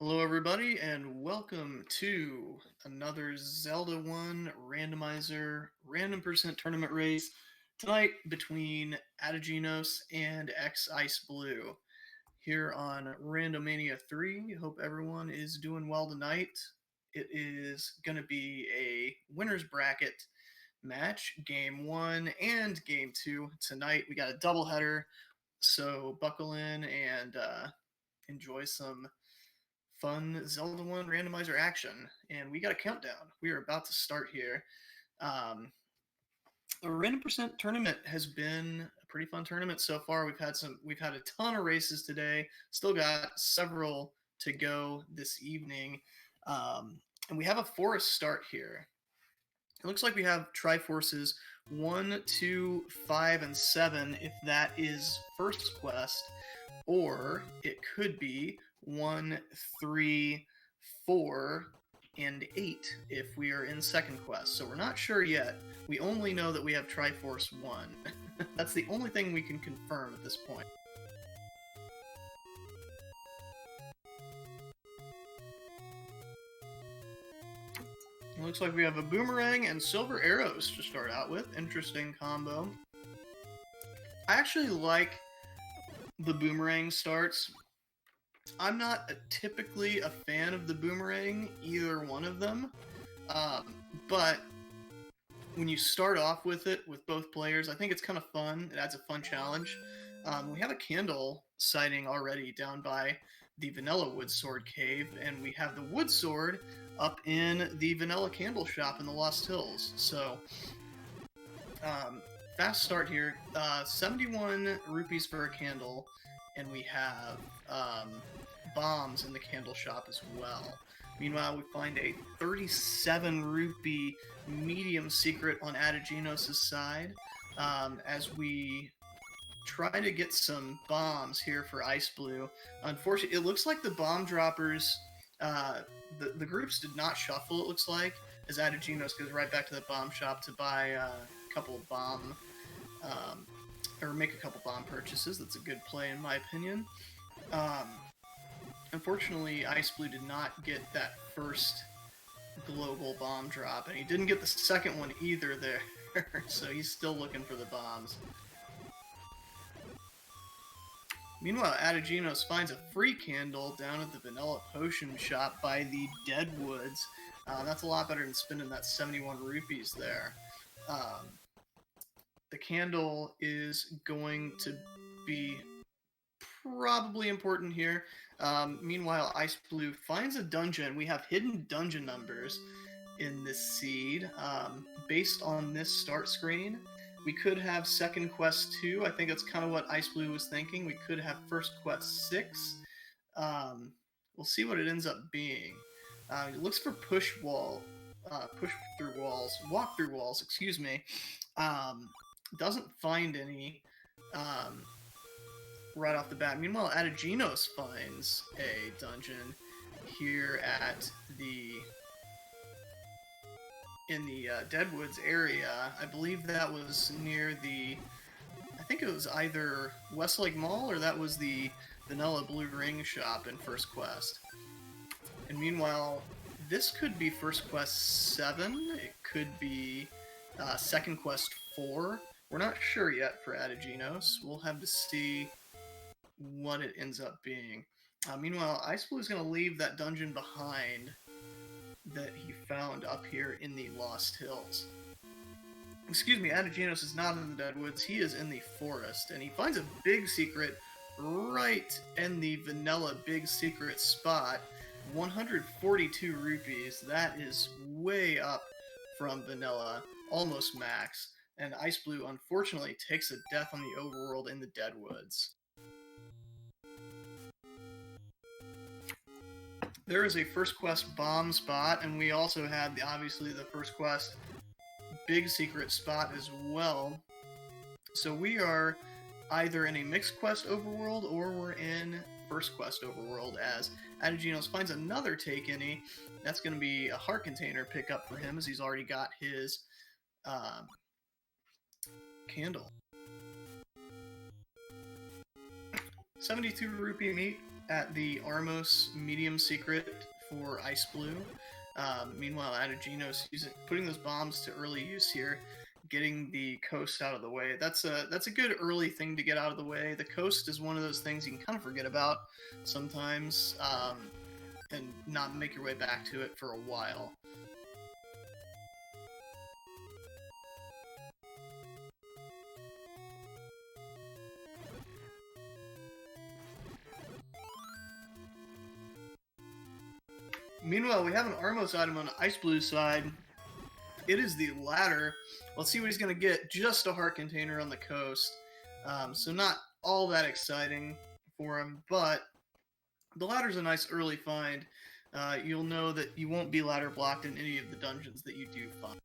Hello, everybody, and welcome to another Zelda 1 Randomizer Random Percent Tournament race tonight between Ategenos and xIceBlue here on Randomania 3. Hope everyone is doing well tonight. It is going to be a winner's bracket match, Game 1 and Game 2 tonight. We got a doubleheader, so buckle in and enjoy some fun Zelda 1 randomizer action. And we got a countdown. We are about to start here. The Random Percent tournament has been a pretty fun tournament so far. We've had a ton of races today. Still got several to go this evening. And we have a forest start here. It looks like we have Triforces 1, 2, 5, and 7 if that is first quest, or it could be 1, 3, 4, and 8 if we are in second quest. So we're not sure yet. We only know that we have Triforce 1. That's the only thing we can confirm at this point. It looks like we have a boomerang and silver arrows to start out with. Interesting combo. I actually like the boomerang starts. I'm not typically a fan of the boomerang, either one of them, but when you start off with it with both players, I think it's kind of fun. It adds a fun challenge. We have a candle sighting already down by the Vanilla Wood Sword Cave, and we have the Wood Sword up in the Vanilla Candle Shop in the Lost Hills. So, fast start here. 71 rupees for a candle, and we have bombs in the candle shop as well. Meanwhile, we find a 37 rupee medium secret on Ategenos' side as we try to get some bombs here for xIceBlue. Unfortunately, it looks like the bomb droppers, the groups did not shuffle, it looks like, as Ategenos goes right back to the bomb shop to buy a couple of bomb, or make a couple bomb purchases. That's a good play in my opinion. Unfortunately, xIceBlue did not get that first global bomb drop, and he didn't get the second one either there, so he's still looking for the bombs. Meanwhile, Ategenos finds a free candle down at the Vanilla Potion shop by the Deadwoods. That's a lot better than spending that 71 rupees there. The candle is going to be probably important here. Meanwhile, xIceBlue finds a dungeon. We have hidden dungeon numbers in this seed. Based on this start screen, we could have second quest 2. I think that's kind of what xIceBlue was thinking. We could have first quest 6. We'll see what it ends up being. It looks for push through walls, walk through walls, excuse me. Doesn't find any right off the bat. Meanwhile, Ategenos finds a dungeon here at in the Deadwoods area. I believe that was near I think it was either Westlake Mall or that was the Vanilla Blue Ring shop in First Quest. And meanwhile, this could be First Quest 7. It could be Second Quest 4. We're not sure yet for Ategenos. We'll have to see what it ends up being. Meanwhile, xIceBlue is going to leave that dungeon behind that he found up here in the Lost Hills. Excuse me, Ategenos is not in the Deadwoods. He is in the forest, and he finds a big secret right in the Vanilla big secret spot. 142 rupees. That is way up from Vanilla, almost max. And xIceBlue, unfortunately, takes a death on the overworld in the Deadwoods. There is a first quest bomb spot, and we also have obviously the first quest big secret spot as well. So we are either in a mixed quest overworld or we're in first quest overworld as Ategenos finds another take-any. That's going to be a heart container pickup for him as he's already got his candle. 72 rupee meat at the Armos medium secret for xIceBlue. Meanwhile, Ategenos putting those bombs to early use here, getting the coast out of the way. That's a good early thing to get out of the way. The coast is one of those things you can kind of forget about sometimes, and not make your way back to it for a while. Meanwhile, we have an Armos item on the xIceBlue side. It is the ladder. Let's see what he's going to get. Just a heart container on the coast. So not all that exciting for him, but the ladder's a nice early find. You'll know that you won't be ladder blocked in any of the dungeons that you do find.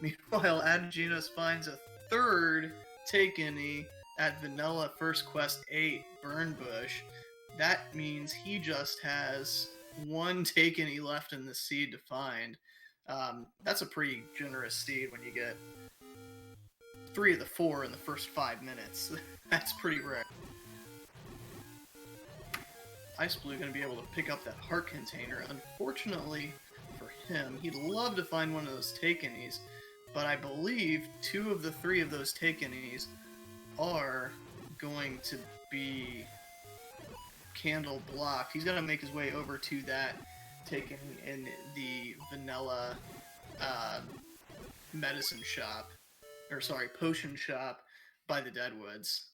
Meanwhile, Ategenos finds a third Take-Any at Vanilla First Quest 8, Burn Bush. That means he just has one Take-Any left in the seed to find. That's a pretty generous seed when you get 3 of the 4 in the first 5 minutes. That's pretty rare. xIceBlue going to be able to pick up that heart container. Unfortunately for him, he'd love to find one of those Take-Any's, but I believe 2 of the 3 of those Take-Any's are going to be candle blocked. He's gonna make his way over to that, taken in the vanilla medicine shop, or sorry, potion shop by the Deadwoods.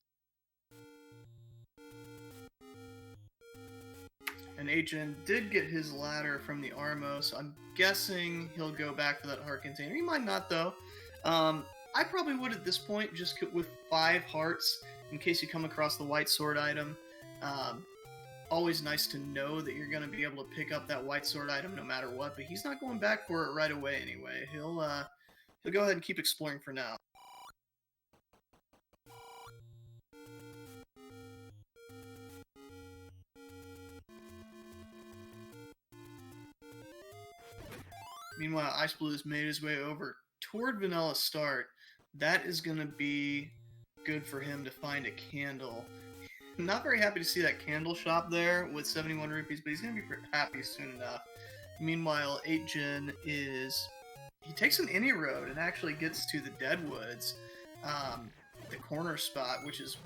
And Agent did get his ladder from the Armos. I'm guessing he'll go back for that heart container. He might not, though. I probably would at this point, just with 5 hearts, in case you come across the white sword item. Always nice to know that you're going to be able to pick up that white sword item no matter what, but he's not going back for it right away anyway. He'll go ahead and keep exploring for now. Meanwhile, xIceBlue has made his way over toward Vanilla Start. That is going to be good for him to find a candle. Not very happy to see that candle shop there with 71 rupees, but he's going to be happy soon enough. Meanwhile, 8gen he takes an any road and actually gets to the Deadwoods, the corner spot, which is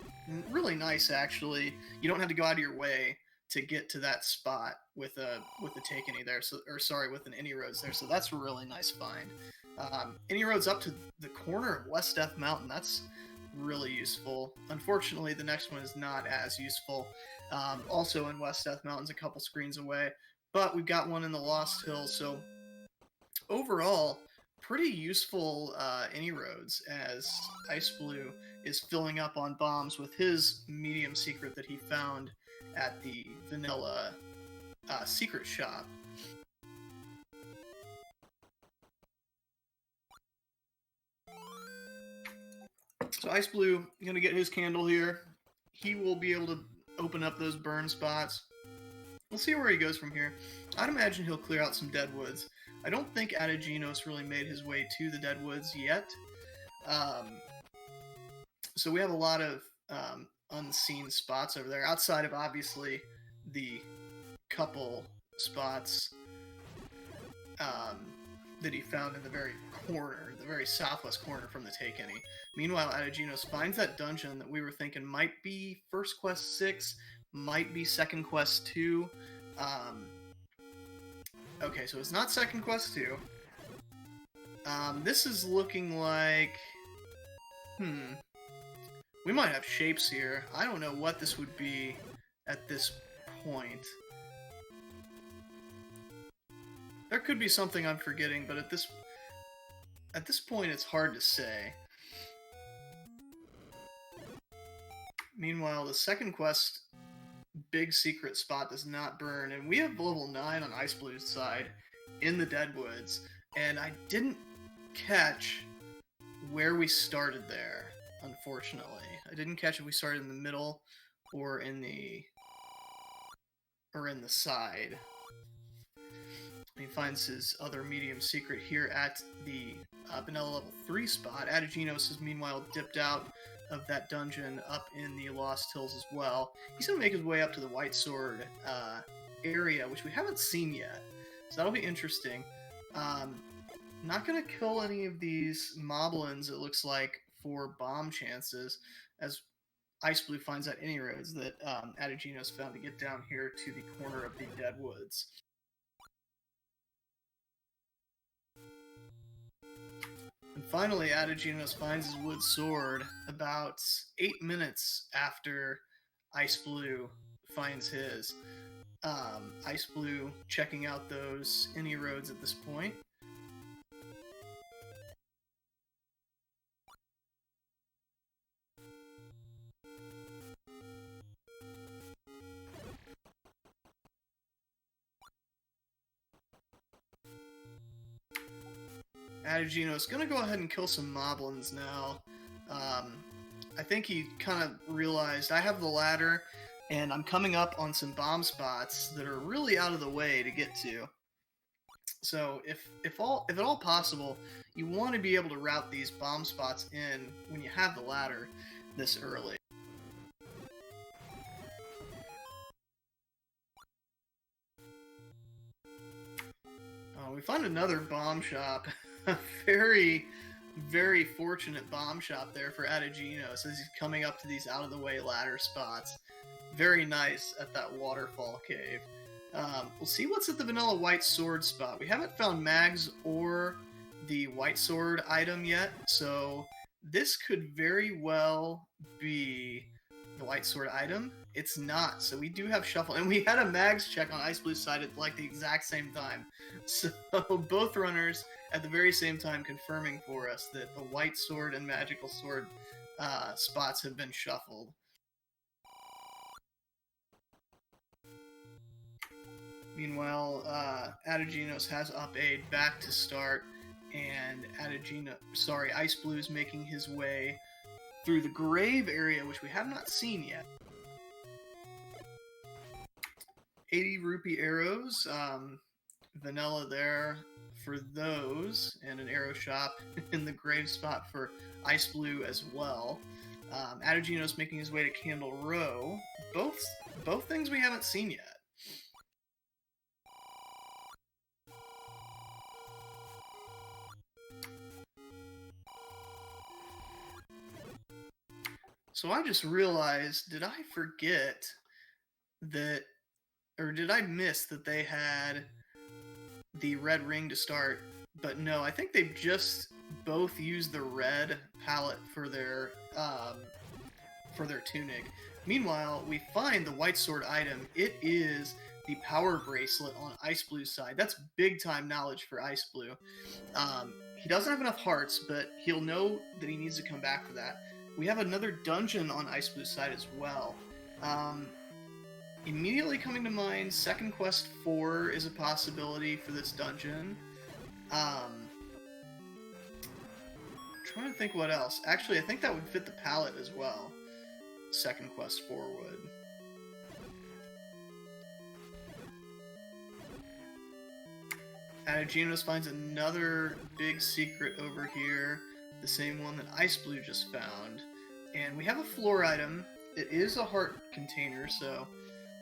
really nice, actually. You don't have to go out of your way to get to that spot with the Take-Any there, with an any roads there, so that's a really nice find. Any roads up to the corner of West Death Mountain, that's really useful. Unfortunately, the next one is not as useful. Also in West Death Mountains, a couple screens away, but we've got one in the Lost Hills, so overall, pretty useful any roads as xIceBlue is filling up on bombs with his medium secret that he found at the vanilla secret shop. So xIceBlue going to get his candle here. He will be able to open up those burn spots. We'll see where he goes from here. I'd imagine he'll clear out some Deadwoods. I don't think Ategenos really made his way to the Deadwoods yet. So we have a lot of unseen spots over there, outside of obviously the couple spots that he found in the very corner, the very southwest corner from the Take-Any. Meanwhile, Ategenos finds that dungeon that we were thinking might be First Quest 6, might be Second Quest 2. Okay, so it's not Second Quest 2. This is looking like... We might have shapes here. I don't know what this would be at this point. There could be something I'm forgetting, but at this point it's hard to say. Meanwhile, the Second Quest big secret spot does not burn, and we have level 9 on xIceBlue's side in the Deadwoods, and I didn't catch where we started there, unfortunately. I didn't catch if we started in the middle or in the side. He finds his other medium secret here at the vanilla level 3 spot. Ategenos has meanwhile dipped out of that dungeon up in the Lost Hills as well. He's going to make his way up to the White Sword area, which we haven't seen yet. So that'll be interesting. Not going to kill any of these moblins, it looks like, for bomb chances, as xIceBlue finds out any roads that Ategenos found to get down here to the corner of the Dead Woods. And finally, Ategenos finds his wood sword about 8 minutes after xIceBlue finds his. xIceBlue checking out those any roads at this point. Ategenos gonna go ahead and kill some moblins now. I think he kind of realized I have the ladder, and I'm coming up on some bomb spots that are really out of the way to get to. So if at all possible, you want to be able to route these bomb spots in when you have the ladder this early. We find another bomb shop. A very, very fortunate bomb shop there for Ategenos as he's coming up to these out-of-the-way ladder spots. Very nice at that waterfall cave. We'll see what's at the vanilla white sword spot. We haven't found mags or the white sword item yet, so this could very well be the white sword item. It's not, so we do have shuffle, and we had a mags check on xIceBlue's side at like the exact same time. So both runners at the very same time confirming for us that the white sword and magical sword spots have been shuffled. Meanwhile, Ategenos has up aid back to start, and xIceBlue is making his way through the grave area, which we have not seen yet. 80 rupee arrows, vanilla there for those, and an arrow shop in the grave spot for xIceBlue as well. Ategenos making his way to Candle Row. Both things we haven't seen yet. So I just realized, did I forget that, or did I miss that they had the red ring to start? But no, I think they've just both used the red palette for their tunic. Meanwhile, we find the white sword item. It is the power bracelet on xIceBlue's side. That's big time knowledge for xIceBlue. He doesn't have enough hearts, but he'll know that he needs to come back for that. We have another dungeon on xIceBlue's side as well. Immediately coming to mind, Second Quest 4 is a possibility for this dungeon. Trying to think what else. Actually, I think that would fit the palette as well. Second Quest 4 would. Ategenos finds another big secret over here. The same one that xIceBlue just found. And we have a floor item. It is a heart container, so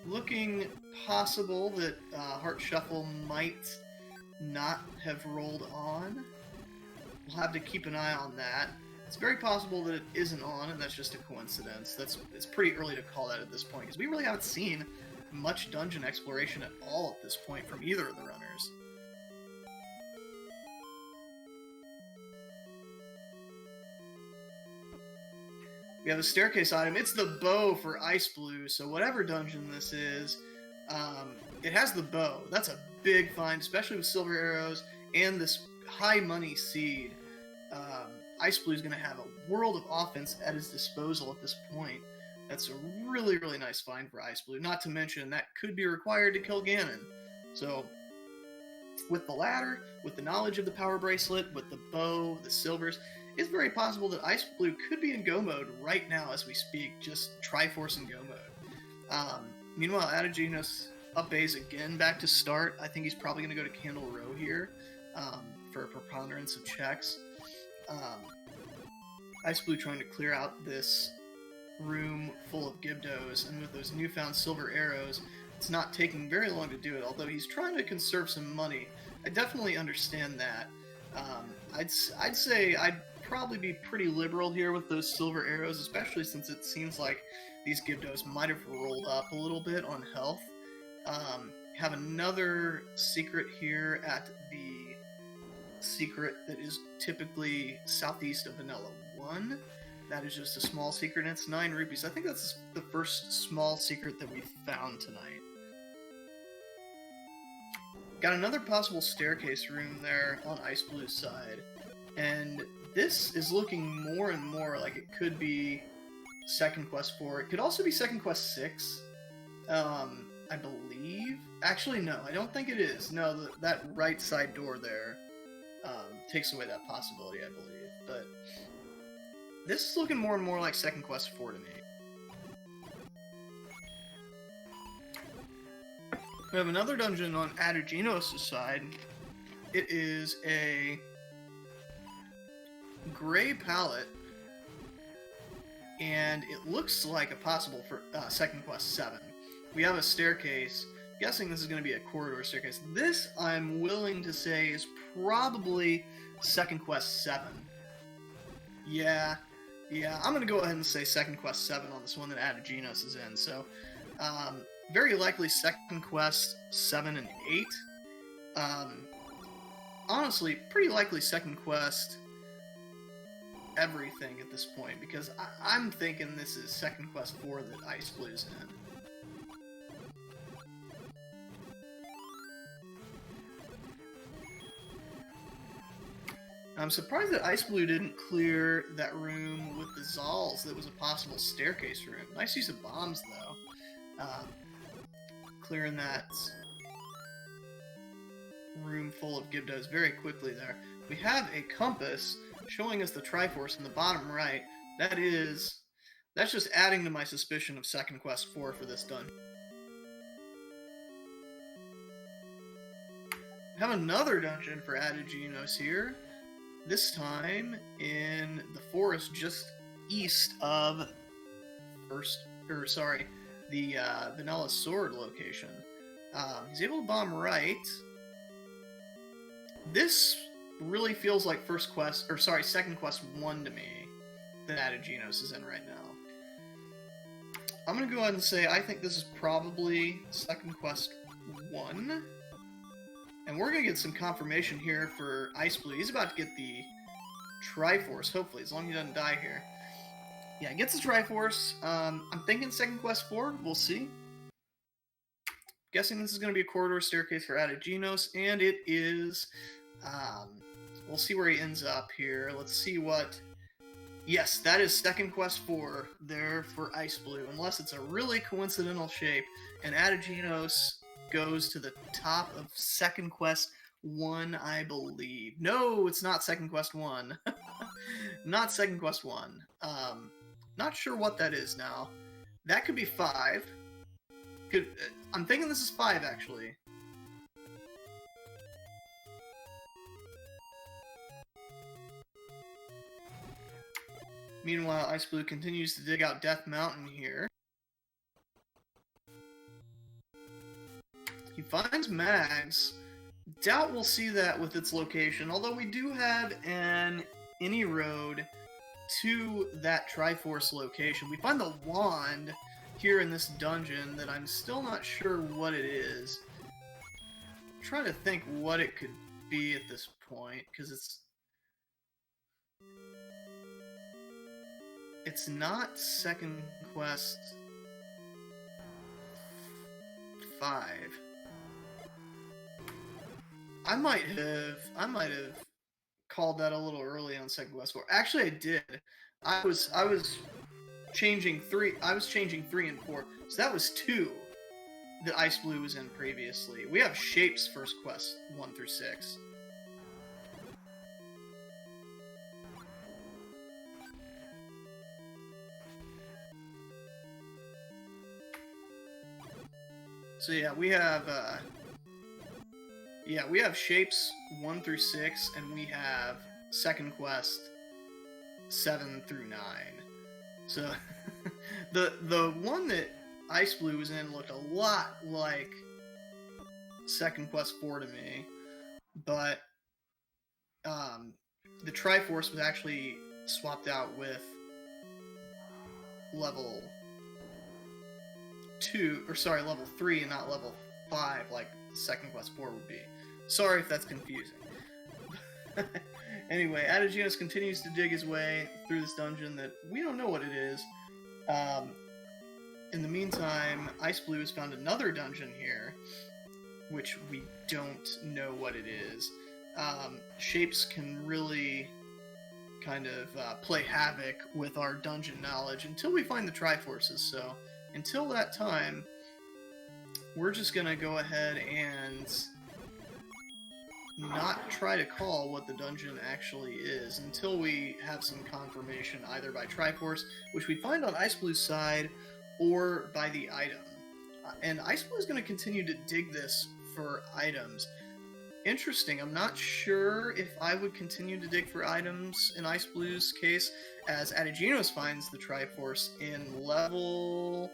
looking possible that Heart Shuffle might not have rolled on. We'll have to keep an eye on that. It's very possible that it isn't on, and that's just a coincidence. It's pretty early to call that at this point, because we really haven't seen much dungeon exploration at all at this point from either of the runners. We have a staircase item. It's the bow for xIceBlue, so whatever dungeon this is, it has the bow. That's a big find, especially with silver arrows and this high money seed. xIceBlue is going to have a world of offense at his disposal at this point. That's a really, really nice find for xIceBlue. Not to mention, that could be required to kill Ganon. So, with the ladder, with the knowledge of the power bracelet, with the bow, the silvers, it's very possible that xIceBlue could be in go mode right now as we speak, just Triforce and go mode. Meanwhile, Ategenos up A's again back to start. I think he's probably going to go to Candle Row here for a preponderance of checks. xIceBlue trying to clear out this room full of Gyptos, and with those newfound silver arrows, it's not taking very long to do it, although he's trying to conserve some money. I definitely understand that. I'd say I'd probably be pretty liberal here with those silver arrows, especially since it seems like these Gyptos might have rolled up a little bit on health. Have another secret here at the secret that is typically southeast of Vanilla 1. That is just a small secret, and it's 9 rupees. I think that's the first small secret that we found tonight. Got another possible staircase room there on xIceBlue's side, and this is looking more and more like it could be Second Quest 4. It could also be Second Quest 6, I believe. Actually, no, I don't think it is. No, that right side door there takes away that possibility, I believe. But this is looking more and more like Second Quest 4 to me. We have another dungeon on Ategenos' side. It is a gray palette, and it looks like a possible for Second Quest 7. We have a staircase. I'm guessing this is going to be a corridor staircase. This, I'm willing to say, is probably Second Quest 7. Yeah, I'm going to go ahead and say Second Quest 7 on this one that Ategenos is in. So, very likely Second Quest 7 and 8. Honestly, pretty likely Second Quest everything at this point, because I'm thinking this is Second Quest 4 that xIceBlue's in. I'm surprised that xIceBlue didn't clear that room with the Zals that was a possible staircase room. Nice use of bombs, though. Clearing that room full of Gyptos very quickly there. We have a compass showing us the Triforce in the bottom right. That's just adding to my suspicion of Second Quest 4 for this dungeon. We have another dungeon for Ategenos here. This time in the forest just east of the Vanilla Sword location. He's able to bomb right. This really feels like Second Quest 1 to me that Ategenos is in right now. I'm gonna go ahead and say I think this is probably Second Quest 1. And we're gonna get some confirmation here for xIceBlue. He's about to get the Triforce, hopefully, as long as he doesn't die here. Yeah, he gets the Triforce. I'm thinking Second Quest 4. We'll see. Guessing this is going to be a corridor staircase for Ategenos, and it is. We'll see where he ends up here. Let's see what. Yes, that is Second Quest 4 there for xIceBlue, unless it's a really coincidental shape, and Ategenos goes to the top of Second Quest 1, I believe. No, it's not Second Quest 1. Not Second Quest 1. Not sure what that is now. That could be 5. I'm thinking this is 5, actually. Meanwhile, xIceBlue continues to dig out Death Mountain here. He finds Mags. Doubt we'll see that with its location, although we do have an any road to that Triforce location. We find the wand here in this dungeon that I'm still not sure what it is. I'm trying to think what it could be at this point, because it's not Second Quest 5. I might have called that a little early on Second Quest 4. Actually, I did. I was changing 3. I was changing 3 and 4. So that was 2 that xIceBlue was in previously. We have Shapes first quest 1 through 6. So yeah, we have Shapes 1 through 6, and we have Second Quest 7 through 9. So the one that xIceBlue was in looked a lot like Second Quest 4 to me, but the Triforce was actually swapped out with level 2, or sorry, level 3 and not level 5 like Second Quest 4 would be. Sorry if that's confusing. Anyway, Ategenos continues to dig his way through this dungeon that we don't know what it is. In the meantime, xIceBlue has found another dungeon here, which we don't know what it is. Shapes can really kind of play havoc with our dungeon knowledge until we find the Triforces, so until that time, we're just gonna go ahead and not try to call what the dungeon actually is until we have some confirmation either by Triforce, which we find on xIceBlue's side, or by the item. And xIceBlue is going to continue to dig this for items. Interesting, I'm not sure if I would continue to dig for items in xIceBlue's case, as Ategenos finds the Triforce in level...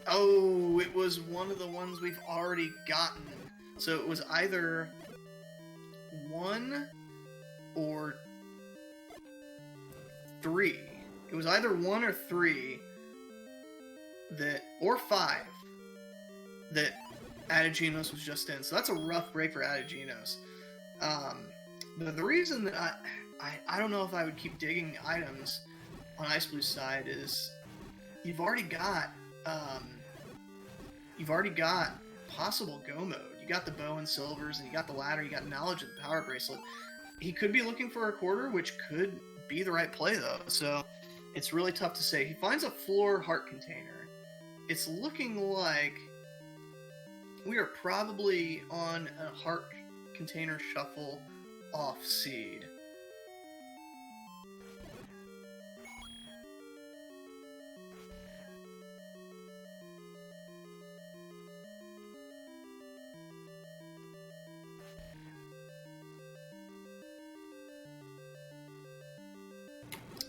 Oh, it was one of the ones we've already gotten. So it was either 1 or 3. It was either 1 or 3 that, or 5 that Ategenos was just in. So that's a rough break for Ategenos. But the reason that I don't know if I would keep digging items on xIceBlue's side is you've already got possible go mode. You got the bow and silvers, and you got the ladder, you got knowledge of the power bracelet. He could be looking for a quarter, which could be the right play, though, so it's really tough to say. He finds a floor heart container. It's looking like we are probably on a heart container shuffle off seed.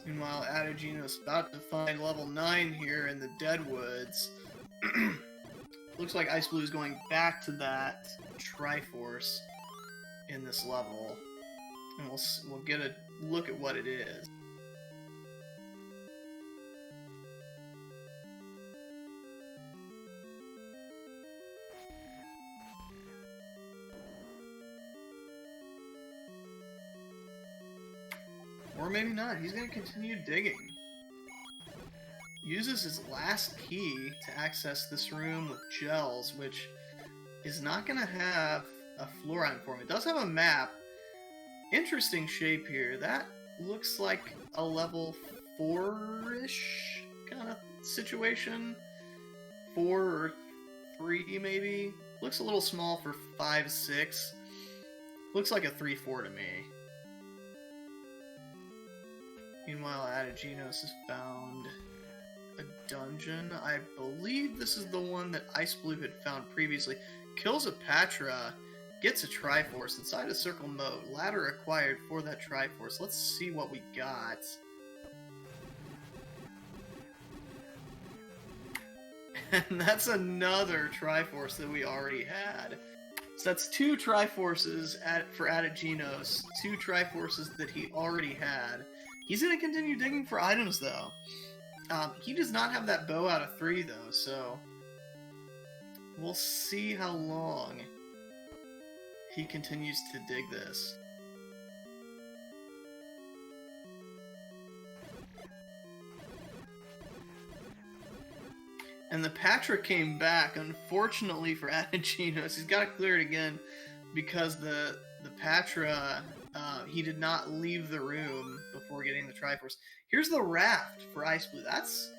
Meanwhile, Ategenos is about to find level 9 here in the Deadwoods. Looks like xIceBlue is going back to that Triforce in this level. And we'll get a look at what it is. Or maybe not. He's going to continue digging. Uses his last key to access this room with gels, which is not going to have a floor item for him. It does have a map. Interesting shape here. That looks like a level 4-ish kind of situation. 4 or 3 maybe. Looks a little small for 5-6. Looks like a 3-4 to me. Meanwhile, Ategenos has found a dungeon. I believe this is the one that xIceBlue had found previously. Kills a Patra, gets a Triforce inside a circle mode. Ladder acquired for that Triforce. Let's see what we got. And that's another Triforce that we already had. So that's 2 Triforces for Ategenos. 2 Triforces that he already had. He's going to continue digging for items, though. He does not have that bow out of 3, though, so we'll see how long he continues to dig this. And the Patra came back, unfortunately for Ategenos. He's got to clear it again because the Patra, he did not leave the room before getting the Triforce. Here's the raft for xIceBlue. That's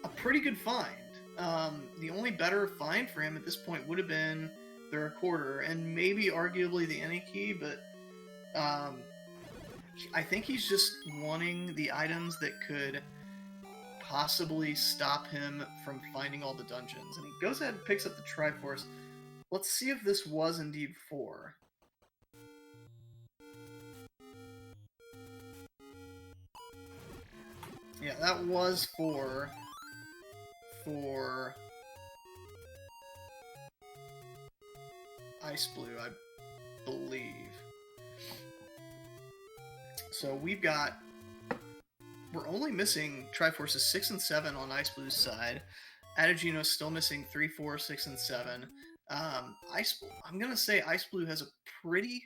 a pretty good find. The only better find for him at this point would have been the recorder and maybe arguably the any key, but I think he's just wanting the items that could possibly stop him from finding all the dungeons. And he goes ahead and picks up the Triforce. Let's see if this was indeed 4. Yeah, that was for xIceBlue, I believe. So we're only missing Triforces 6 and 7 on xIceBlue's side. Ategenos still missing 3, 4, 6, and 7. I'm gonna say xIceBlue has a pretty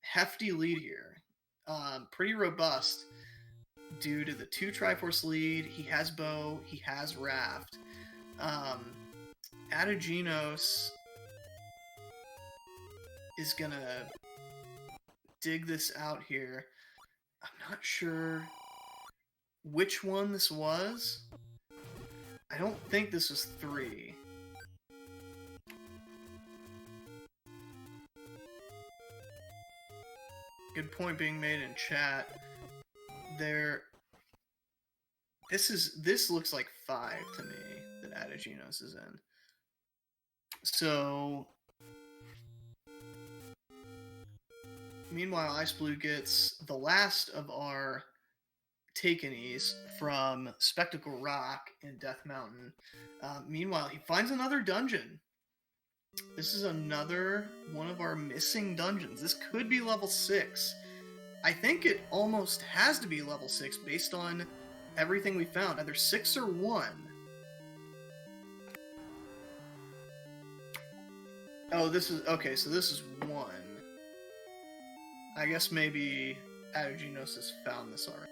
hefty lead here. Pretty robust due to the 2 Triforce lead. He has Bow, he has Raft. Ategenos is gonna dig this out here. I'm not sure which one this was. I don't think this was 3. Good point being made in chat. This looks like 5 to me that Ategenos is in. So meanwhile, xIceBlue gets the last of our Ategenos from Spectacle Rock in Death Mountain. Meanwhile, he finds another dungeon. This is another one of our missing dungeons. This could be level 6. I think it almost has to be level 6 based on everything we found. Either 6 or 1. Oh, this is... Okay, so this is 1. I guess maybe Ategenos has found this already.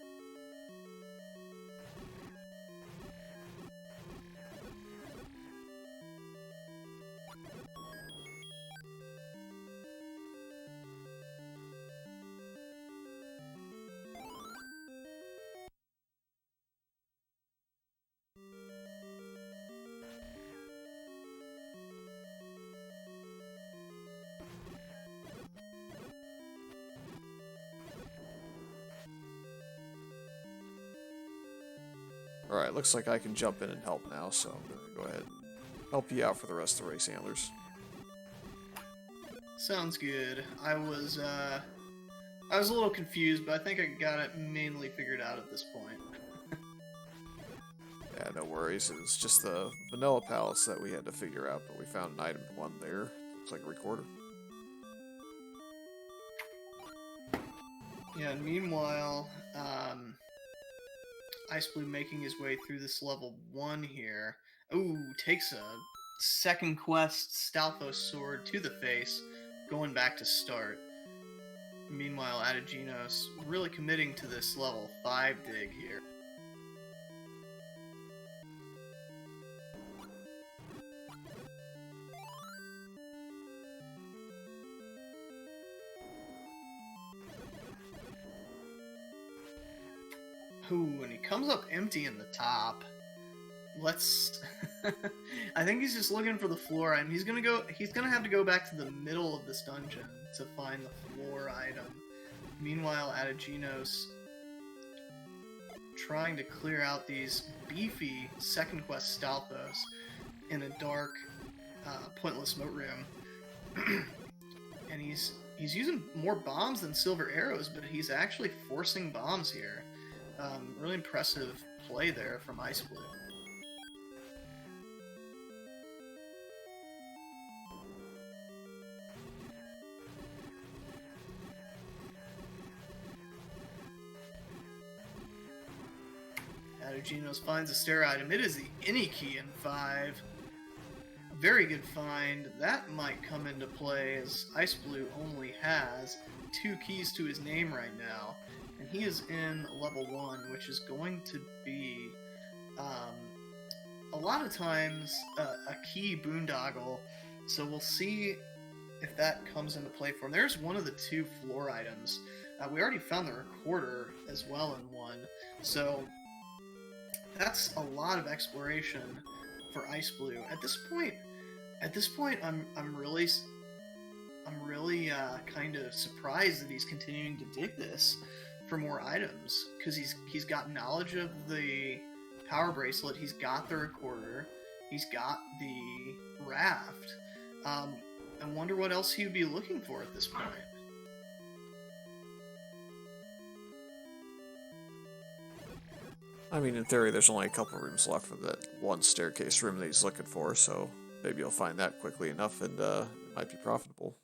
Alright, looks like I can jump in and help now, so I'm going to go ahead and help you out for the rest of the race antlers. Sounds good. I was a little confused, but I think I got it mainly figured out at this point. Yeah, no worries. It was just the vanilla pallets that we had to figure out, but we found an item 1 there. Looks like a recorder. Yeah, and meanwhile, xIceBlue making his way through this level 1 here. Ooh, takes a second quest Stalfos sword to the face, going back to start. Meanwhile, Ategenos really committing to this level 5 dig here. Ooh, and he comes up empty in the top. Let's... I think he's just looking for the floor item. He's gonna have to go back to the middle of this dungeon to find the floor item. Meanwhile, Ategenos trying to clear out these beefy second quest Stalfos in a dark, pointless moat room. And he's using more bombs than silver arrows, but he's actually forcing bombs here. Really impressive play there from xIceBlue. Ategenos finds a stair item. It is the Any key in 5. Very good find. That might come into play as xIceBlue only has 2 keys to his name right now. And he is in level 1, which is going to be, a lot of times, a key boondoggle. So we'll see if that comes into play for him. There's one of the 2 floor items. We already found the recorder as well in 1. So that's a lot of exploration for xIceBlue. At this point, I'm really kind of surprised that he's continuing to dig this for more items, because he's got knowledge of the power bracelet, he's got the recorder, he's got the raft. I wonder what else he would be looking for at this point. I mean, in theory, there's only a couple rooms left of that one staircase room that he's looking for, so maybe you'll find that quickly enough, and it might be profitable.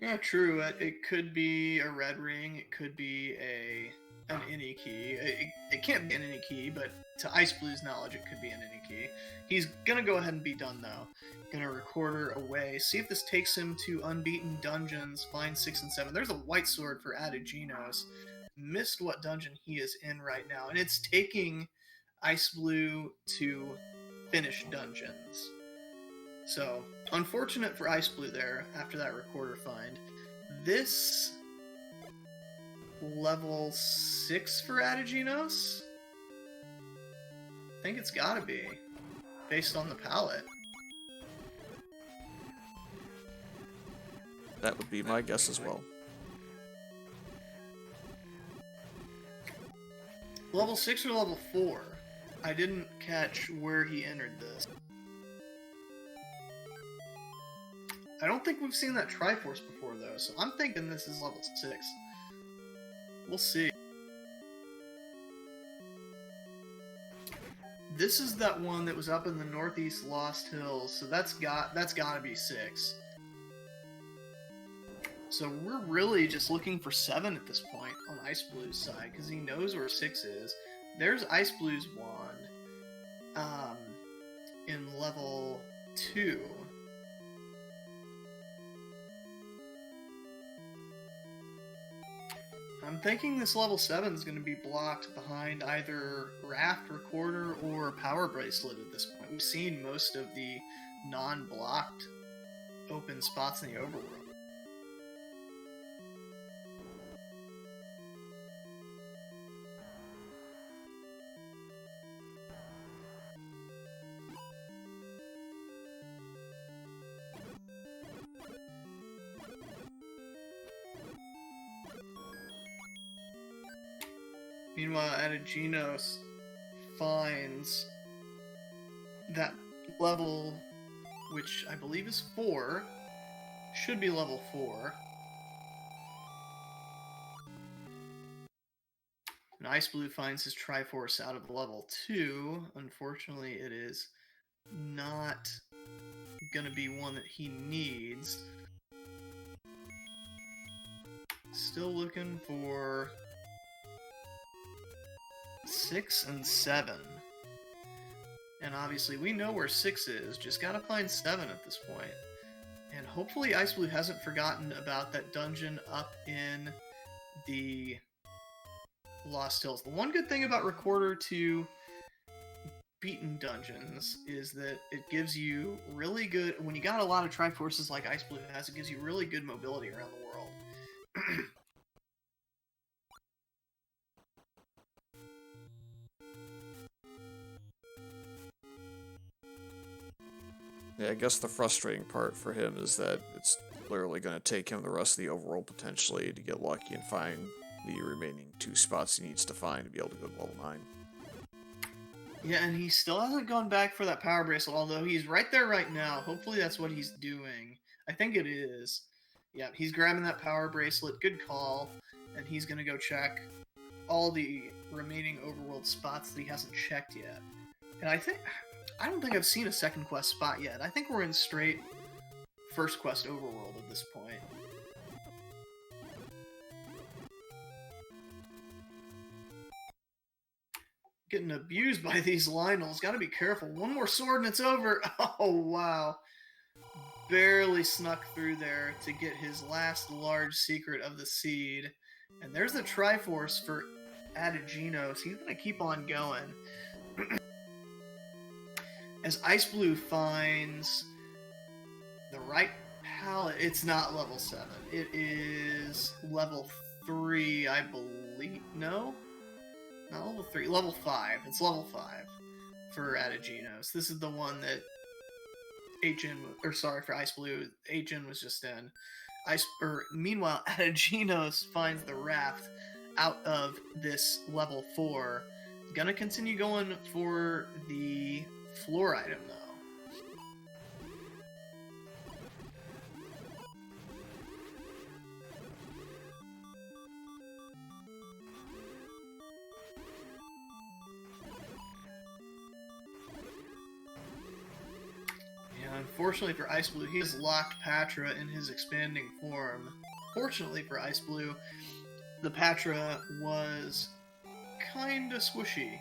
Yeah, true. It could be a red ring. It could be an any key. It can't be an any key, but to xIceBlue's knowledge, it could be an any key. He's gonna go ahead and be done though. Gonna recorder away. See if this takes him to unbeaten dungeons. Find 6 and 7. There's a white sword for Ategenos. Missed what dungeon he is in right now, and it's taking xIceBlue to finish dungeons. So, unfortunate for xIceBlue there after that recorder find. This level 6 for Ategenos? I think it's gotta be, based on the palette. That would be my guess as well. Level 6 or level 4? I didn't catch where he entered this. I don't think we've seen that Triforce before, though, so I'm thinking this is level 6. We'll see. This is that one that was up in the northeast Lost Hills, so that's gotta be 6. So we're really just looking for 7 at this point on xIceBlue's side, because he knows where 6 is. There's xIceBlue's wand in level 2. I'm thinking this level 7 is going to be blocked behind either Raft Recorder or Power Bracelet at this point. We've seen most of the non-blocked open spots in the overworld. Meanwhile, Ategenos finds that level, which I believe is 4, should be level 4. And xIceBlue finds his Triforce out of level 2. Unfortunately, it is not going to be one that he needs. Still looking for 6 and 7. And obviously we know where 6 is, just gotta find 7 at this point. And hopefully xIceBlue hasn't forgotten about that dungeon up in the Lost Hills. The one good thing about Recorder to beaten dungeons is that it gives you really good, when you got a lot of Triforces like xIceBlue has, it gives you really good mobility around the world. Yeah, I guess the frustrating part for him is that it's literally going to take him the rest of the overworld potentially to get lucky and find the remaining 2 spots he needs to find to be able to go to level 9. Yeah, and he still hasn't gone back for that Power Bracelet, although he's right there right now. Hopefully that's what he's doing. I think it is. Yeah, he's grabbing that Power Bracelet. Good call. And he's going to go check all the remaining overworld spots that he hasn't checked yet. And I don't think I've seen a second quest spot yet. I think we're in straight first quest overworld at this point. Getting abused by these Lionels. Gotta be careful. One more sword and it's over. Oh, wow. Barely snuck through there to get his last large secret of the seed. And there's the Triforce for Ategenos. He's gonna keep on going. As xIceBlue finds the right palette, it's not level 7. It is level 3, I believe. No? Not level 3. Level 5. It's level 5 for Ategenos. This is the one that for xIceBlue, Ategenos was just in. Meanwhile, Ategenos finds the raft out of this level 4. Gonna continue going for the floor item, though. unfortunately for xIceBlue, he has locked Patra in his expanding form. Fortunately for xIceBlue, the Patra was kinda squishy.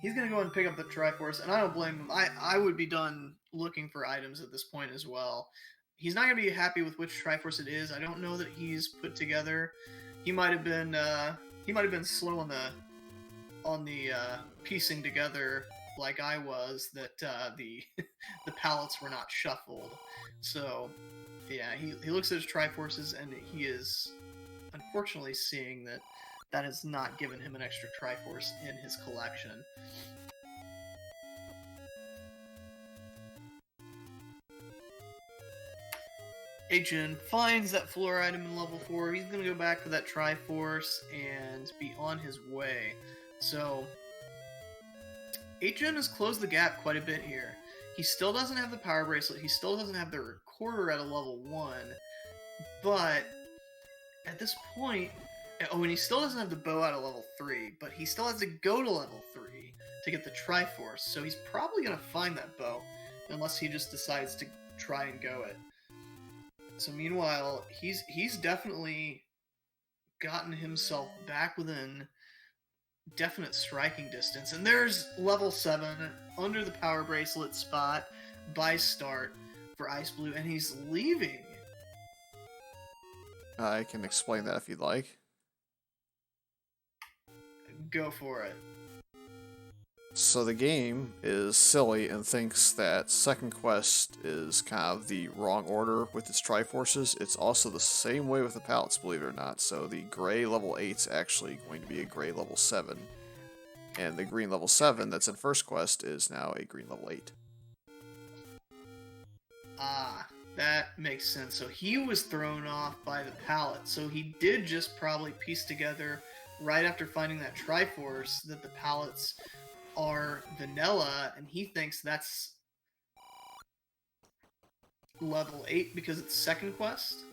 He's gonna go ahead and pick up the Triforce, and I don't blame him. I would be done looking for items at this point as well. He's not gonna be happy with which Triforce it is. I don't know that he's put together. He might have been slow on the piecing together like I was. That the the pallets were not shuffled. So yeah, he looks at his Triforces and he is unfortunately seeing that that has not given him an extra Triforce in his collection. Agent finds that floor item in level 4. He's going to go back for that Triforce and be on his way. So, Agent has closed the gap quite a bit here. He still doesn't have the Power Bracelet. He still doesn't have the Recorder at a level 1. But, at this point... Oh, and he still doesn't have the bow at a level 3, but he still has to go to level 3 to get the Triforce, so he's probably going to find that bow, unless he just decides to try and go it. So meanwhile, he's definitely gotten himself back within definite striking distance, and there's level 7 under the Power Bracelet spot by start for xIceBlue, and he's leaving. I can explain that if you'd like. Go for it. So the game is silly and thinks that second quest is kind of the wrong order with its Triforces. It's also the same way with the pallets, believe it or not. So the gray level 8's actually going to be a gray level 7. And the green level 7 that's in first quest is now a green level 8. Ah, that makes sense. So he was thrown off by the pallet. So he did just probably piece together right after finding that Triforce that the pallets are vanilla, and he thinks that's level 8 because it's second quest?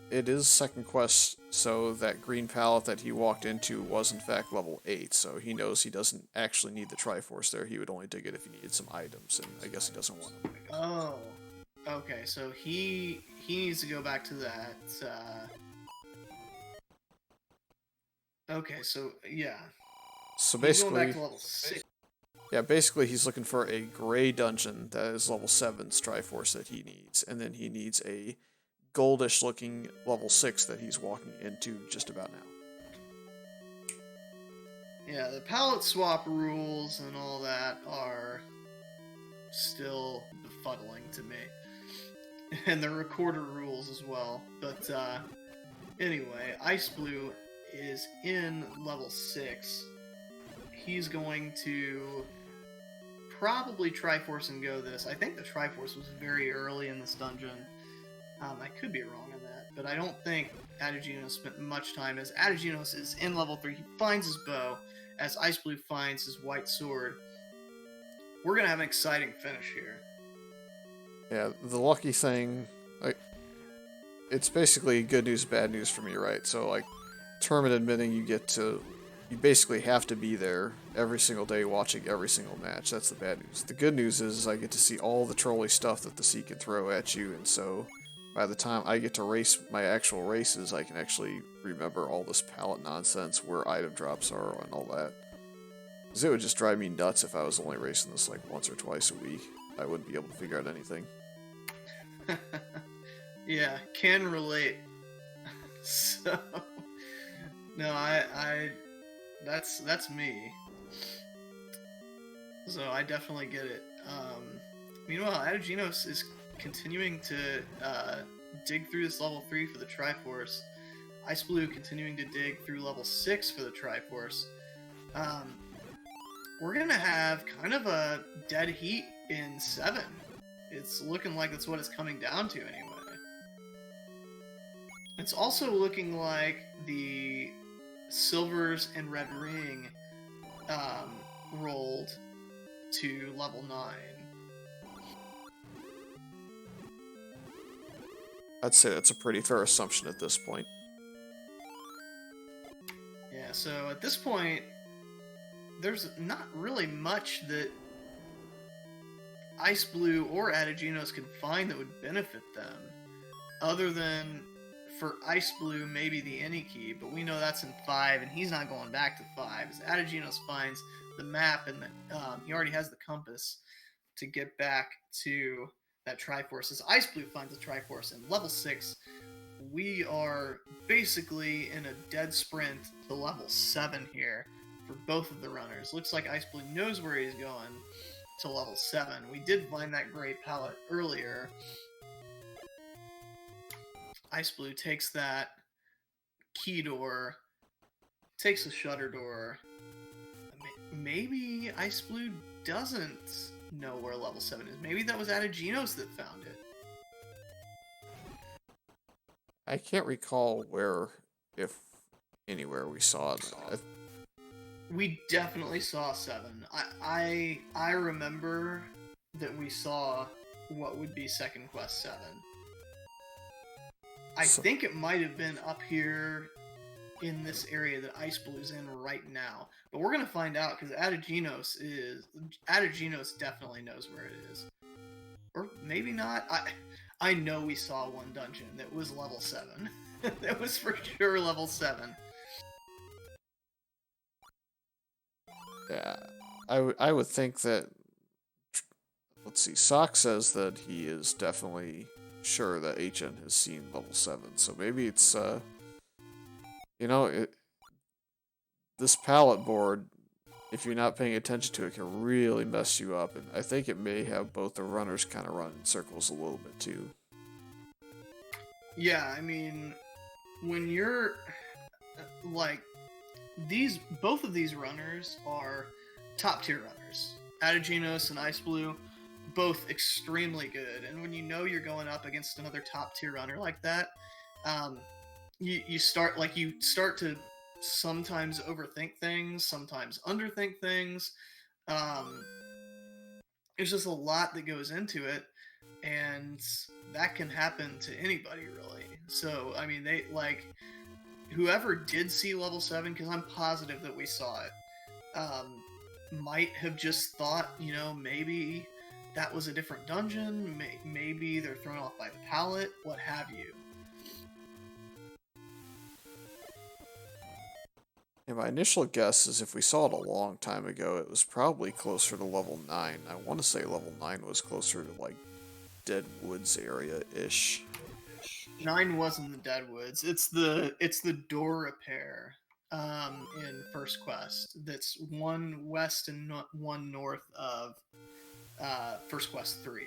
It is second quest, so that green pallet that he walked into was in fact level 8, so he knows he doesn't actually need the Triforce there. He would only dig it if he needed some items, and I guess he doesn't want them. Oh, okay, so he needs to go back to that. Okay, so yeah. So He's going basically, back to level 6. yeah, basically he's looking for a gray dungeon that is level 7's Triforce that he needs, and then he needs a goldish looking level 6 that he's walking into just about now. Yeah, the palette swap rules and all that are still befuddling to me. And the recorder rules as well. But anyway, xIceBlue is in level 6. He's going to probably Triforce and go this. I think the Triforce was very early in this dungeon. I could be wrong on that, but I don't think Ategenos spent much time, as Ategenos is in level 3. He finds his bow, as xIceBlue finds his white sword. We're going to have an exciting finish here. Yeah, the lucky thing, like, it's basically good news, bad news for me, right? So, like, tournament admitting you basically have to be there every single day watching every single match. That's the bad news. The good news is I get to see all the trolly stuff that the sea can throw at you, and so by the time I get to race my actual races, I can actually remember all this pallet nonsense, where item drops are, and all that. Because it would just drive me nuts if I was only racing this like once or twice a week. I wouldn't be able to figure out anything. Yeah, can relate. So, no, that's me. So I definitely get it. Meanwhile, Ategenos is continuing to dig through this level 3 for the Triforce. xIceBlue continuing to dig through level 6 for the Triforce. We're gonna have kind of a dead heat in 7. It's looking like that's what it's coming down to anyway. It's also looking like the Silvers and Red Ring rolled to level 9. I'd say that's a pretty fair assumption at this point. Yeah, so at this point, there's not really much that xIceBlue or Ategenos can find that would benefit them, other than for xIceBlue maybe the any key, but we know that's in 5, and he's not going back to 5. As Ategenos finds the map, and he already has the compass to get back to that Triforce. As xIceBlue finds the Triforce in level 6, we are basically in a dead sprint to level 7 here for both of the runners. Looks like xIceBlue knows where he's going to level 7. We did find that great palette earlier. xIceBlue takes that key door, takes the shutter door. Maybe xIceBlue doesn't know where level 7 is. Maybe that was Ategenos that found it. I can't recall where, if anywhere, we saw it. We definitely saw 7. I remember that we saw what would be second quest 7. I think it might have been up here in this area that xIceBlue's in right now, but we're gonna find out because Ategenos definitely knows where it is, or maybe not. I know we saw one dungeon that was level 7. That was for sure level 7. Yeah, I would think that. Let's see. Sock says that he is definitely sure that HN has seen level 7, so maybe it's this palette board, if you're not paying attention to it, can really mess you up, and I think it may have both the runners kind of run in circles a little bit too. Yeah, I mean, when you're like both of these runners are top tier runners. Ategenos and xIceBlue, both extremely good, and when you know you're going up against another top tier runner like that, you start to sometimes overthink things, sometimes underthink things. There's just a lot that goes into it, and that can happen to anybody really. So I mean, they whoever did see level 7, because I'm positive that we saw it, might have just thought, maybe that was a different dungeon, maybe they're thrown off by the palette, what have you. And my initial guess is if we saw it a long time ago, it was probably closer to level 9. I want to say level 9 was closer to, like, Dead Woods area-ish. 9 wasn't the Deadwoods. It's the door repair in First Quest. That's one west and one north of First Quest 3.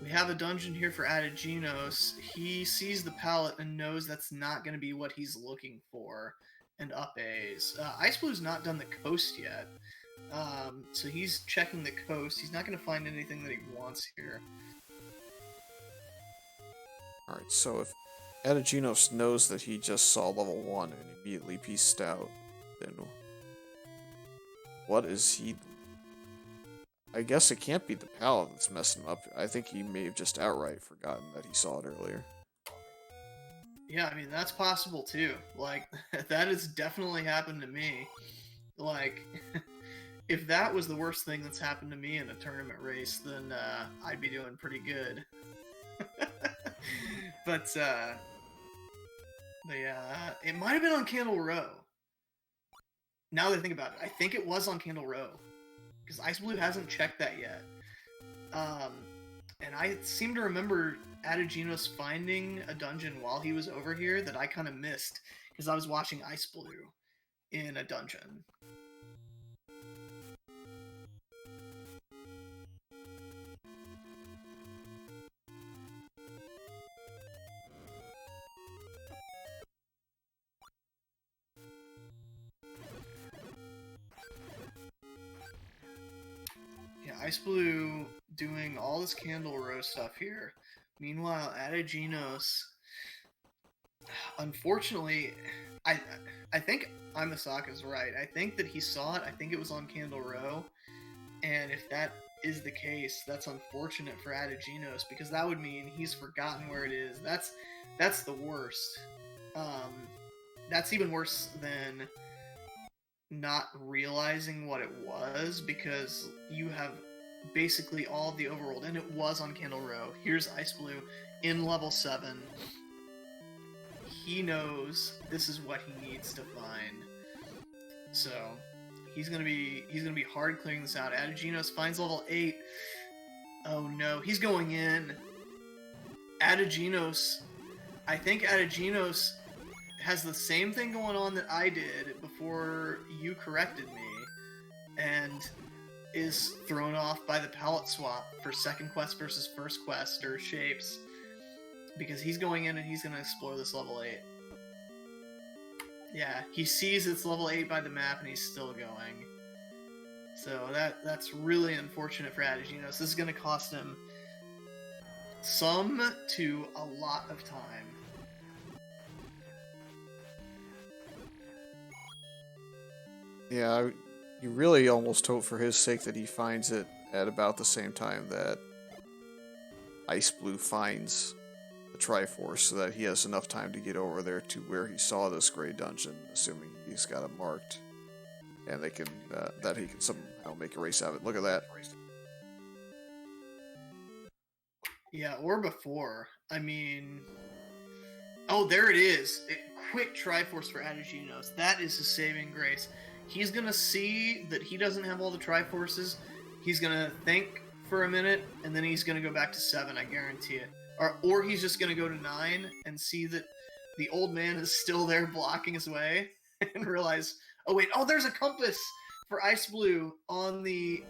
We have a dungeon here for Ategenos. He sees the palette and knows that's not going to be what he's looking for, and up A's. xIceBlue's not done the coast yet, so he's checking the coast. He's not going to find anything that he wants here. Alright, so if Ategenos knows that he just saw level 1 and immediately pieced out, then what is he... I guess it can't be the palette that's messing him up. I think he may have just outright forgotten that he saw it earlier. Yeah, I mean, that's possible too. Like, that has definitely happened to me. Like, if that was the worst thing that's happened to me in a tournament race, then I'd be doing pretty good. But yeah, it might have been on Candle Row. Now that I think about it, I think it was on Candle Row, because xIceBlue hasn't checked that yet. And I seem to remember Ategenos finding a dungeon while he was over here that I kind of missed, because I was watching xIceBlue in a dungeon. Yeah, xIceBlue doing all this Candle Row stuff here. Meanwhile, Ategenos, unfortunately, I think Imasaka's right. I think that he saw it. I think it was on Candle Row. And if that is the case, that's unfortunate for Ategenos, because that would mean he's forgotten where it is. That's the worst. That's even worse than not realizing what it was, because you have basically all of the overworld, and it was on Candle Row. Here's iceBlue in level 7. He knows this is what he needs to find. So he's gonna be hard clearing this out. Ategenos finds level 8. Oh no, he's going in. Ategenos, I think Ategenos has the same thing going on that I did before you corrected me, and is thrown off by the palette swap for second quest versus first quest, or shapes, because he's going in and he's going to explore this level 8. Yeah, he sees it's level 8 by the map and he's still going. So that's really unfortunate for Ategenos. This is going to cost him some to a lot of time. Yeah, you really almost hope for his sake that he finds it at about the same time that iceBlue finds the Triforce, so that he has enough time to get over there to where he saw this gray dungeon, assuming he's got it marked, and they can that he can somehow make a race out of it. Look at that. Yeah, or before. I mean... Oh, there it is. Quick Triforce for Ategenos. That is his saving grace. He's going to see that he doesn't have all the Triforces. He's going to think for a minute, and then he's going to go back to 7, I guarantee it. Or he's just going to go to 9 and see that the old man is still there blocking his way, and realize, oh wait, oh, there's a compass for iceBlue on the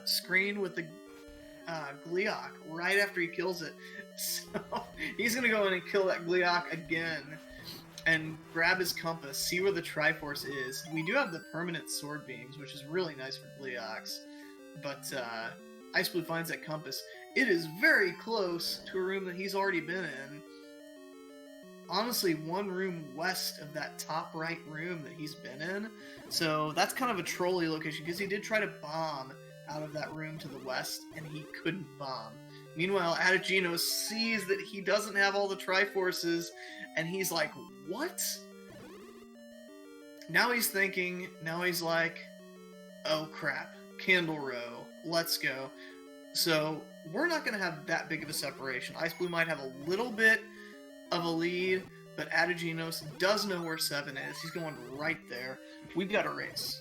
screen with the Gleeok right after he kills it. So he's going to go in and kill that Gleeok again and grab his compass, see where the Triforce is. We do have the permanent sword beams, which is really nice for Gleeoks. But iceBlue finds that compass. It is very close to a room that he's already been in. Honestly, one room west of that top right room that he's been in. So that's kind of a trolley location, because he did try to bomb out of that room to the west, and he couldn't bomb. Meanwhile, Ategenos sees that he doesn't have all the Triforces, and he's like, what? Now he's thinking, now he's like, oh crap, Candle Row, let's go. So we're not going to have that big of a separation. iceBlue might have a little bit of a lead, but Ategenos does know where 7 is. He's going right there. We've got a race.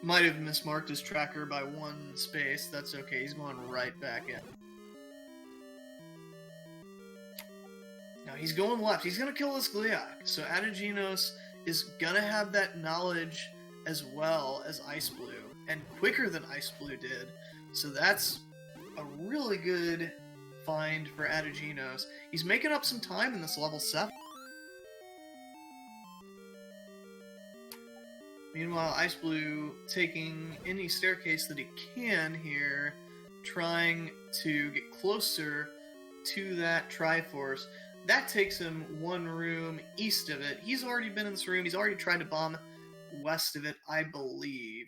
Might have mismarked his tracker by 1 space. That's okay. He's going right back in. Now he's going left. He's going to kill this Gleeok. So Ategenos is going to have that knowledge as well as iceBlue, and quicker than iceBlue did. So that's a really good find for Ategenos. He's making up some time in this level 7. Meanwhile, iceBlue taking any staircase that he can here, trying to get closer to that Triforce. That takes him 1 room east of it. He's already been in this room. He's already tried to bomb west of it, I believe.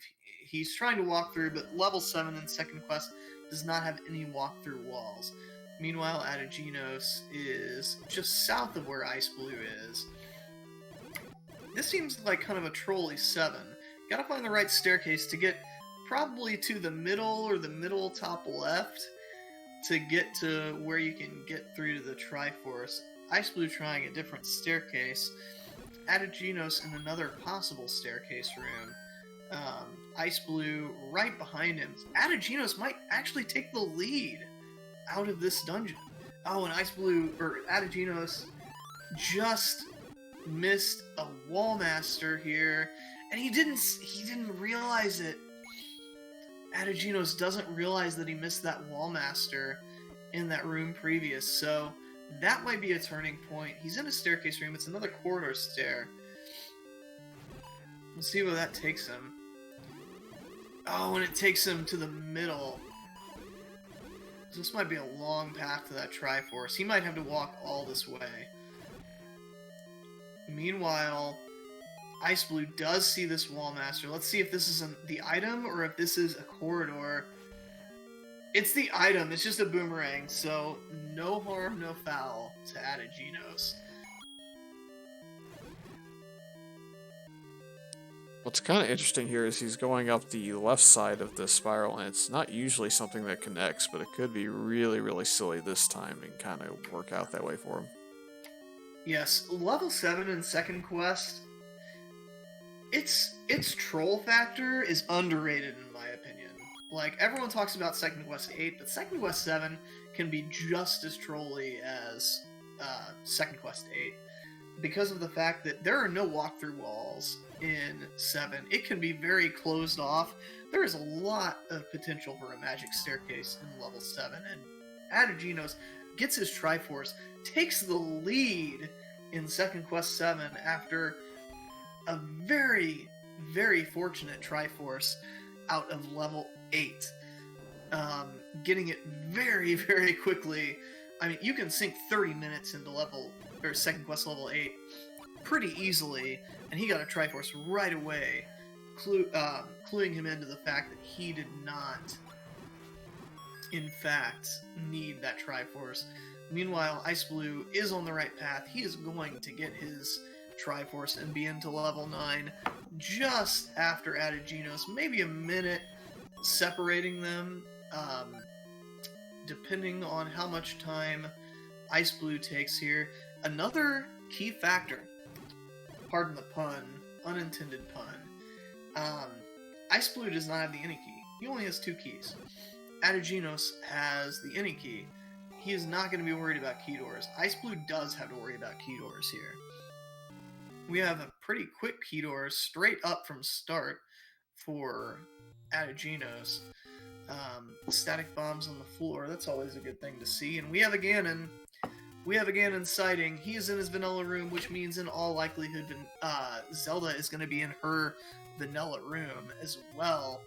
He's trying to walk through, but level 7 in second quest does not have any walk-through walls. Meanwhile, Ategenos is just south of where iceBlue is. This seems like kind of a trolley 7. Gotta find the right staircase to get probably to the middle or the middle top left to get to where you can get through to the Triforce. iceBlue trying a different staircase. Ategenos in another possible staircase room. iceBlue right behind him. Ategenos might actually take the lead out of this dungeon. Oh, and Ategenos just missed a Wallmaster here, and he didn't realize it. Ategenos doesn't realize that he missed that Wallmaster in that room previous, so that might be a turning point. He's in a staircase room. It's another corridor stair. Let's see where that takes him. Oh, and it takes him to the middle. So this might be a long path to that Triforce. He might have to walk all this way. Meanwhile, iceBlue does see this Wallmaster. Let's see if this is the item or if this is a corridor. It's the item. It's just a boomerang, so no harm, no foul to Ategenos. What's kind of interesting here is he's going up the left side of the spiral, and it's not usually something that connects, but it could be really, really silly this time and kind of work out that way for him. Yes, level 7 in second quest, its troll factor is underrated in my opinion. Like, everyone talks about second quest 8, but second quest 7 can be just as trolly as second quest 8. Because of the fact that there are no walkthrough walls in 7. It can be very closed off. There is a lot of potential for a magic staircase in level 7, and Ategenos gets his Triforce, takes the lead in Second Quest 7 after a very, very fortunate Triforce out of level 8. Getting it very, very quickly. I mean, you can sink 30 minutes into Second Quest level 8 pretty easily, and he got a Triforce right away, cluing him into the fact that he did not, in fact, need that Triforce. Meanwhile, xIceBlue is on the right path. He is going to get his Triforce and be into level 9 just after Ategenos, maybe a minute separating them, depending on how much time xIceBlue takes here. Another key factor, pardon the pun, unintended pun, xIceBlue does not have the any key. He only has 2 keys. Ategenos has the any key. He is not going to be worried about key doors. xIceBlue does have to worry about key doors here. We have a pretty quick key door straight up from start for Ategenos. Static bombs on the floor, that's always a good thing to see. And we have a Ganon. We have a Ganon sighting. He is in his vanilla room, which means in all likelihood Zelda is going to be in her vanilla room as well.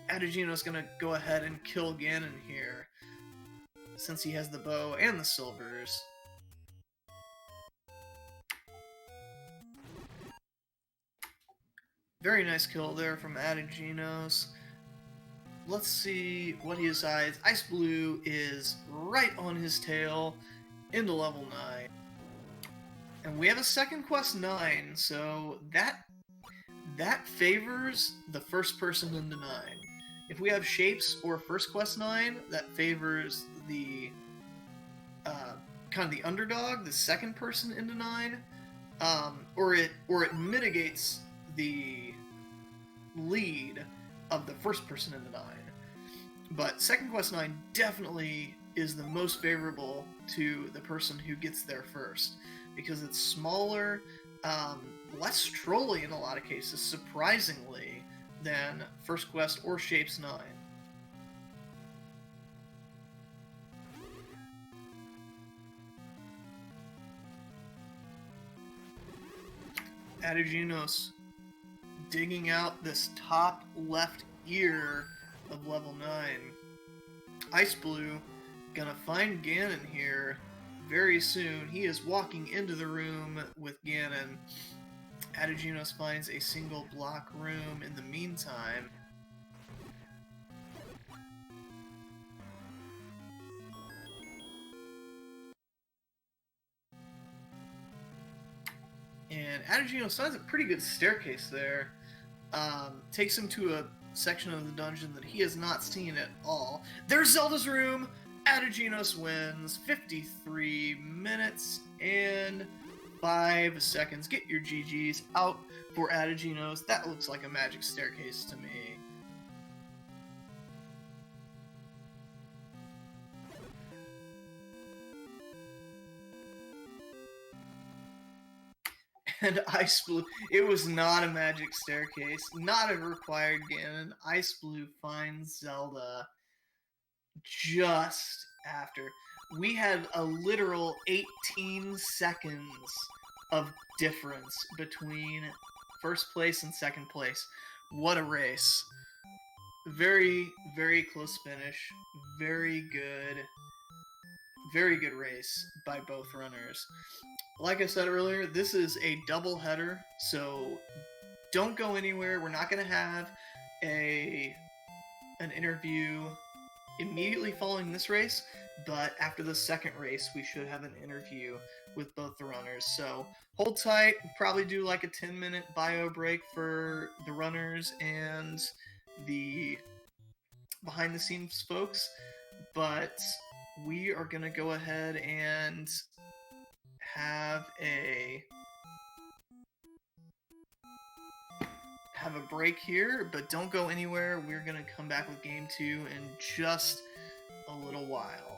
Ategenos is going to go ahead and kill Ganon here, since he has the bow and the silvers. Very nice kill there from Ategenos. Let's see what he decides. xIceBlue is right on his tail into level 9. And we have a second quest 9, so that favors the first person into 9. If we have shapes or first quest 9, that favors the kind of the underdog, the second person into 9, or it mitigates the lead of the first person into 9. But second quest 9 definitely is the most favorable to the person who gets there first, because it's smaller, less trolly in a lot of cases, surprisingly, than first quest or shapes 9. Ategenos digging out this top left ear of level 9. xIceBlue gonna find Ganon here very soon. He is walking into the room with Ganon. Ategenos finds a single block room in the meantime. And Ategenos finds a pretty good staircase there. Takes him to a section of the dungeon that he has not seen at all. There's Zelda's room! Ategenos wins 53 minutes and 5 seconds. Get your GGs out for Ategenos. That looks like a magic staircase to me. And xIceBlue, it was not a magic staircase, not a required Ganon. xIceBlue finds Zelda just after. We had a literal 18 seconds of difference between first place and second place. What a race. Very, very close finish. Very good race by both runners. Like I said earlier, this is a double header, so don't go anywhere. We're not going to have an interview immediately following this race, But after the second race, we should have an interview with both the runners. So hold tight. We'll probably do like a 10-minute bio break for the runners and the behind the scenes folks. But we are going to go ahead and have a break here, but don't go anywhere. We're going to come back with game 2 in just a little while.